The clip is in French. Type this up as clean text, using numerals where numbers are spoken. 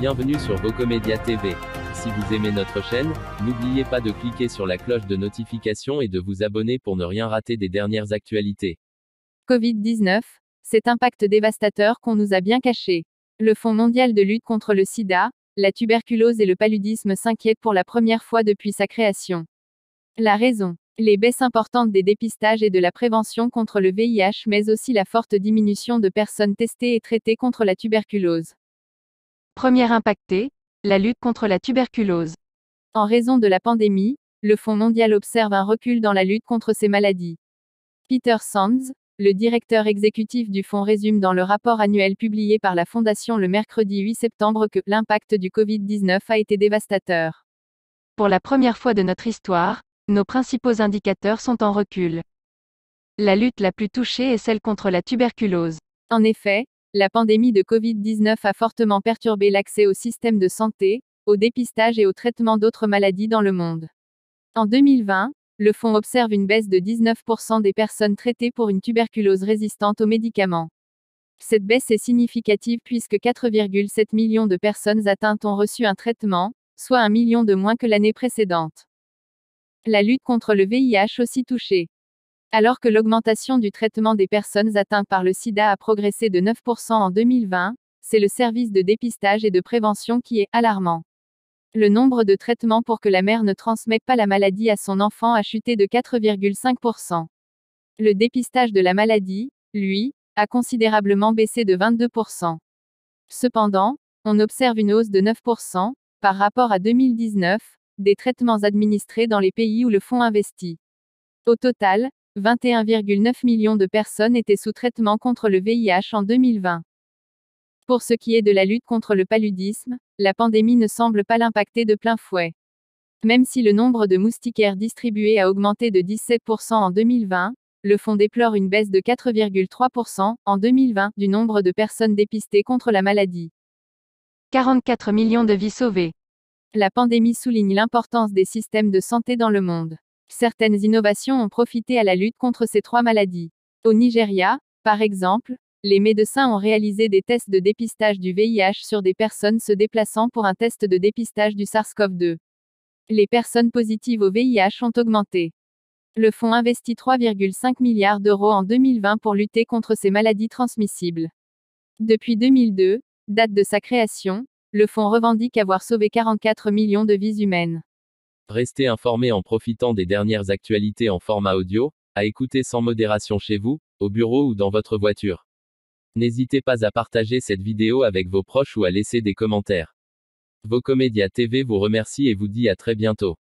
Bienvenue sur Vocomédia TV. Si vous aimez notre chaîne, n'oubliez pas de cliquer sur la cloche de notification et de vous abonner pour ne rien rater des dernières actualités. Covid-19, cet impact dévastateur qu'on nous a bien caché. Le Fonds mondial de lutte contre le sida, la tuberculose et le paludisme s'inquiètent pour la première fois depuis sa création. La raison, les baisses importantes des dépistages et de la prévention contre le VIH, mais aussi la forte diminution de personnes testées et traitées contre la tuberculose. Première impactée, la lutte contre la tuberculose. En raison de la pandémie, le Fonds mondial observe un recul dans la lutte contre ces maladies. Peter Sands, le directeur exécutif du fonds, résume dans le rapport annuel publié par la Fondation le mercredi 8 septembre que l'impact du Covid-19 a été dévastateur. Pour la première fois de notre histoire, nos principaux indicateurs sont en recul. La lutte la plus touchée est celle contre la tuberculose. En effet, la pandémie de Covid-19 a fortement perturbé l'accès au système de santé, au dépistage et au traitement d'autres maladies dans le monde. En 2020, le fonds observe une baisse de 19% des personnes traitées pour une tuberculose résistante aux médicaments. Cette baisse est significative puisque 4,7 millions de personnes atteintes ont reçu un traitement, soit 1 million de moins que l'année précédente. La lutte contre le VIH aussi touchée. Alors que l'augmentation du traitement des personnes atteintes par le sida a progressé de 9% en 2020, c'est le service de dépistage et de prévention qui est alarmant. Le nombre de traitements pour que la mère ne transmette pas la maladie à son enfant a chuté de 4,5%. Le dépistage de la maladie, lui, a considérablement baissé de 22%. Cependant, on observe une hausse de 9%, par rapport à 2019, des traitements administrés dans les pays où le fonds investit. Au total, 21,9 millions de personnes étaient sous traitement contre le VIH en 2020. Pour ce qui est de la lutte contre le paludisme, la pandémie ne semble pas l'impacter de plein fouet. Même si le nombre de moustiquaires distribués a augmenté de 17% en 2020, le fonds déplore une baisse de 4,3% en 2020 du nombre de personnes dépistées contre la maladie. 44 millions de vies sauvées. La pandémie souligne l'importance des systèmes de santé dans le monde. Certaines innovations ont profité à la lutte contre ces trois maladies. Au Nigeria, par exemple, les médecins ont réalisé des tests de dépistage du VIH sur des personnes se déplaçant pour un test de dépistage du SARS-CoV-2. Les personnes positives au VIH ont augmenté. Le fonds investit 3,5 milliards d'euros en 2020 pour lutter contre ces maladies transmissibles. Depuis 2002, date de sa création, le fonds revendique avoir sauvé 44 millions de vies humaines. Restez informés en profitant des dernières actualités en format audio, à écouter sans modération chez vous, au bureau ou dans votre voiture. N'hésitez pas à partager cette vidéo avec vos proches ou à laisser des commentaires. Vocomédia TV vous remercie et vous dit à très bientôt.